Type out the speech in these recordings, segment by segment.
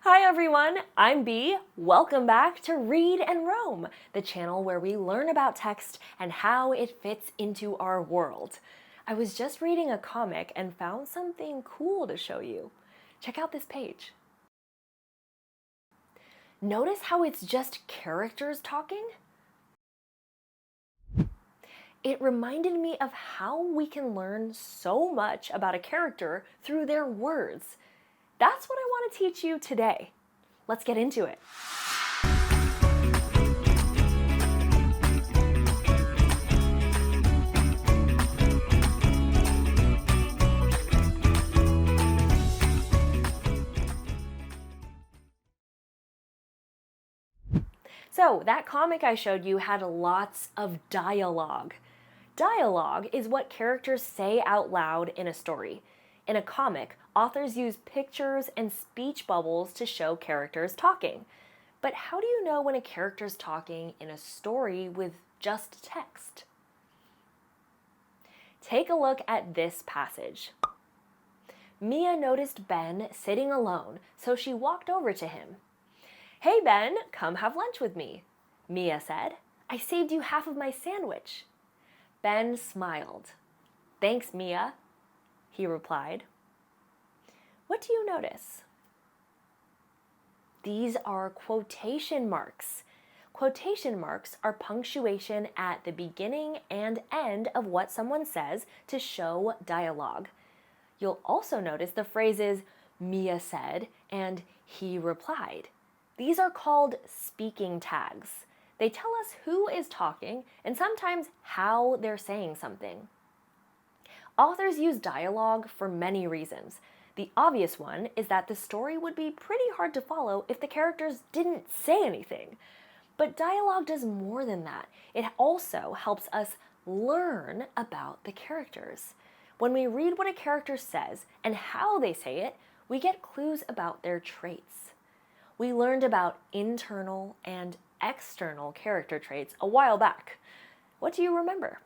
Hi everyone, I'm Bee. Welcome back to Read and Roam, the channel where we learn about text and how it fits into our world. I was just reading a comic and found something cool to show you. Check out this page. Notice how it's just characters talking? It reminded me of how we can learn so much about a character through their words. That's what I want to teach you today. Let's get into it. So that comic I showed you had lots of dialogue. Dialogue is what characters say out loud in a story. In a comic, authors use pictures and speech bubbles to show characters talking. But how do you know when a character's talking in a story with just text? Take a look at this passage. Mia noticed Ben sitting alone, so she walked over to him. "Hey Ben, come have lunch with me," Mia said. "I saved you half of my sandwich." Ben smiled. "Thanks, Mia," he replied. What do you notice? These are quotation marks. Quotation marks are punctuation at the beginning and end of what someone says to show dialogue. You'll also notice the phrases "Mia said" and "he replied." These are called speaking tags. They tell us who is talking and sometimes how they're saying something. Authors use dialogue for many reasons. The obvious one is that the story would be pretty hard to follow if the characters didn't say anything. But dialogue does more than that. It also helps us learn about the characters. When we read what a character says and how they say it, we get clues about their traits. We learned about internal and external character traits a while back. What do you remember?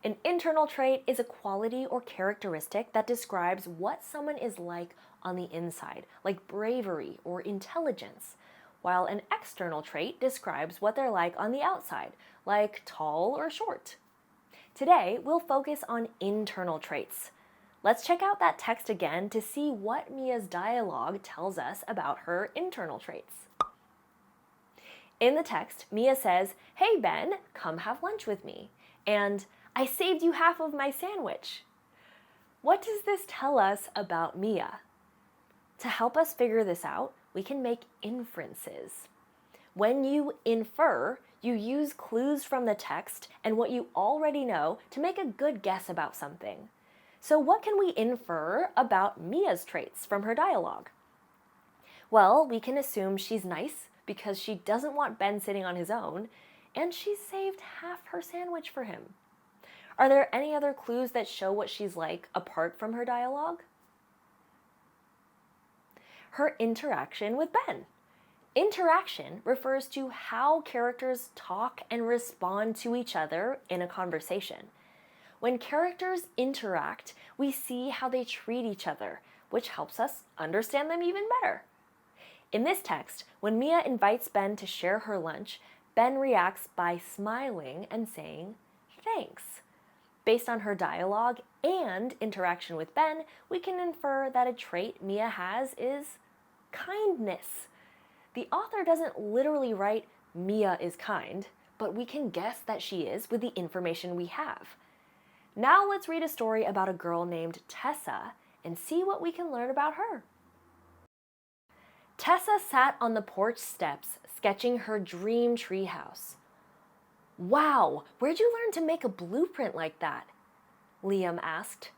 An internal trait is a quality or characteristic that describes what someone is like on the inside, like bravery or intelligence, while an external trait describes what they're like on the outside, like tall or short. Today, we'll focus on internal traits. Let's check out that text again to see what Mia's dialogue tells us about her internal traits. In the text, Mia says, "Hey Ben, come have lunch with me," and "I saved you half of my sandwich." What does this tell us about Mia? To help us figure this out, we can make inferences. When you infer, you use clues from the text and what you already know to make a good guess about something. So what can we infer about Mia's traits from her dialogue? Well, we can assume she's nice because she doesn't want Ben sitting on his own, and she saved half her sandwich for him. Are there any other clues that show what she's like apart from her dialogue? Her interaction with Ben. Interaction refers to how characters talk and respond to each other in a conversation. When characters interact, we see how they treat each other, which helps us understand them even better. In this text, when Mia invites Ben to share her lunch, Ben reacts by smiling and saying, "Thanks." Based on her dialogue and interaction with Ben, we can infer that a trait Mia has is kindness. The author doesn't literally write "Mia is kind," but we can guess that she is with the information we have. Now let's read a story about a girl named Tessa and see what we can learn about her. Tessa sat on the porch steps sketching her dream treehouse. "Wow, where'd you learn to make a blueprint like that?" Liam asked.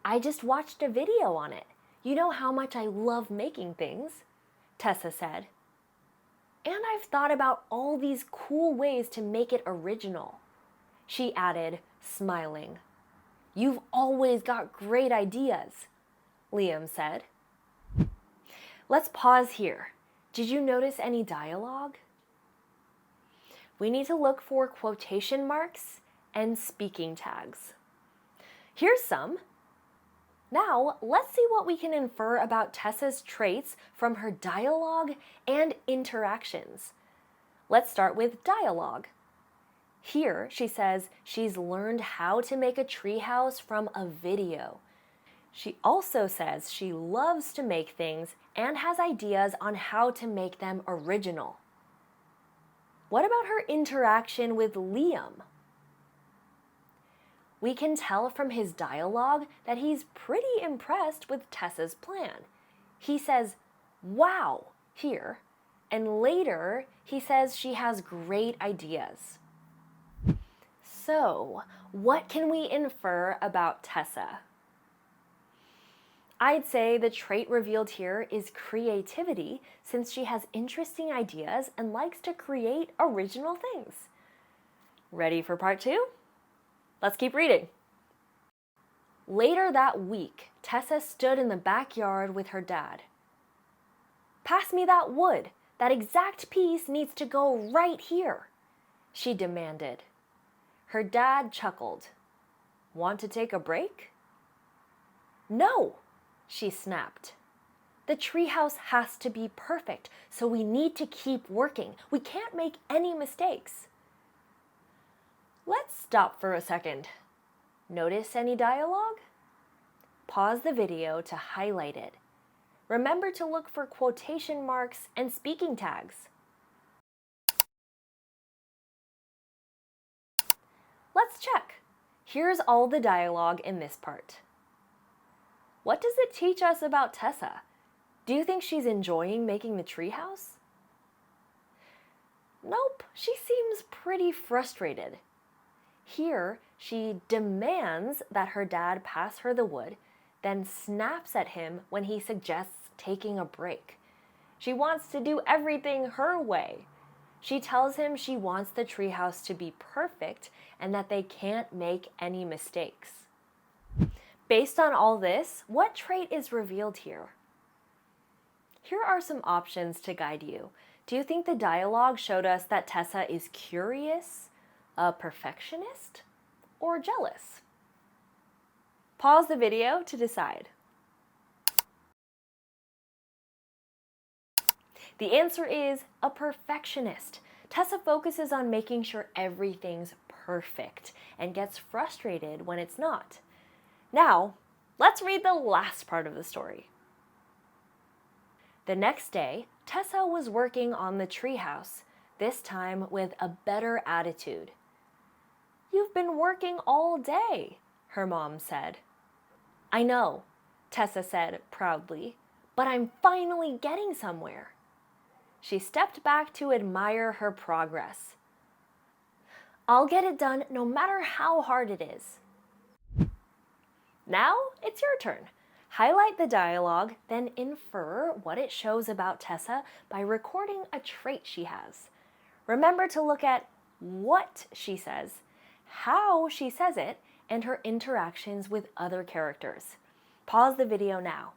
"I just watched a video on it. You know how much I love making things," Tessa said. "And I've thought about all these cool ways to make it original," she added, smiling. "You've always got great ideas," Liam said. Let's pause here. Did you notice any dialogue? We need to look for quotation marks and speaking tags. Here's some. Now, let's see what we can infer about Tessa's traits from her dialogue and interactions. Let's start with dialogue. Here, she says she's learned how to make a treehouse from a video. She also says she loves to make things and has ideas on how to make them original. What about her interaction with Liam? We can tell from his dialogue that he's pretty impressed with Tessa's plan. He says, "Wow," here, and later he says she has great ideas. So, what can we infer about Tessa? I'd say the trait revealed here is creativity, since she has interesting ideas and likes to create original things. Ready for part 2? Let's keep reading. Later that week, Tessa stood in the backyard with her dad. "Pass me that wood. That exact piece needs to go right here," she demanded. Her dad chuckled. "Want to take a break?" "No," she snapped. "The treehouse has to be perfect, so we need to keep working. We can't make any mistakes." Let's stop for a second. Notice any dialogue? Pause the video to highlight it. Remember to look for quotation marks and speaking tags. Let's check. Here's all the dialogue in this part. What does it teach us about Tessa? Do you think she's enjoying making the treehouse? Nope, she seems pretty frustrated. Here, she demands that her dad pass her the wood, then snaps at him when he suggests taking a break. She wants to do everything her way. She tells him she wants the treehouse to be perfect and that they can't make any mistakes. Based on all this, what trait is revealed here? Here are some options to guide you. Do you think the dialogue showed us that Tessa is curious, a perfectionist, or jealous? Pause the video to decide. The answer is a perfectionist. Tessa focuses on making sure everything's perfect and gets frustrated when it's not. Now, let's read the last part of the story. The next day, Tessa was working on the treehouse, this time with a better attitude. "You've been working all day," her mom said. "I know," Tessa said proudly, "but I'm finally getting somewhere." She stepped back to admire her progress. "I'll get it done no matter how hard it is." Now it's your turn. Highlight the dialogue, then infer what it shows about Tessa by recording a trait she has. Remember to look at what she says, how she says it, and her interactions with other characters. Pause the video now.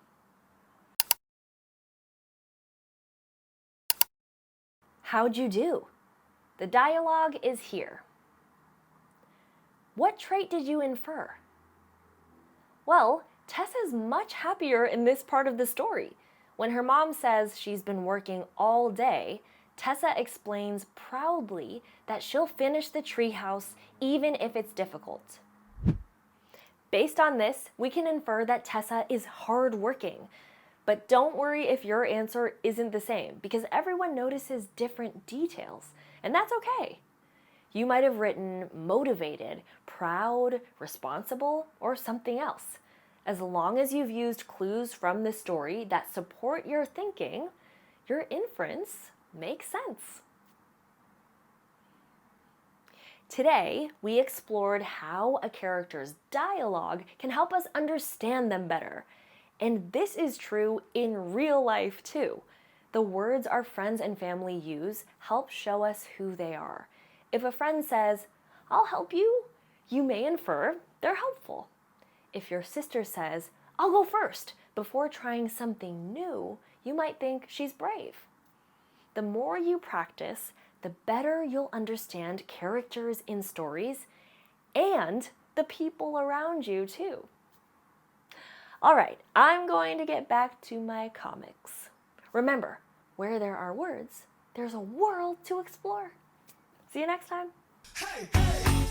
How'd you do? The dialogue is here. What trait did you infer? Well, Tessa's much happier in this part of the story. When her mom says she's been working all day, Tessa explains proudly that she'll finish the treehouse even if it's difficult. Based on this, we can infer that Tessa is hardworking. But don't worry if your answer isn't the same, because everyone notices different details, and that's okay. You might have written motivated, proud, responsible, or something else. As long as you've used clues from the story that support your thinking, your inference makes sense. Today, we explored how a character's dialogue can help us understand them better. And this is true in real life too. The words our friends and family use help show us who they are. If a friend says, "I'll help you," you may infer they're helpful. If your sister says, "I'll go first," before trying something new, you might think she's brave. The more you practice, the better you'll understand characters in stories and the people around you too. Alright, I'm going to get back to my comics. Remember, where there are words, there's a world to explore. See you next time. Hey, hey.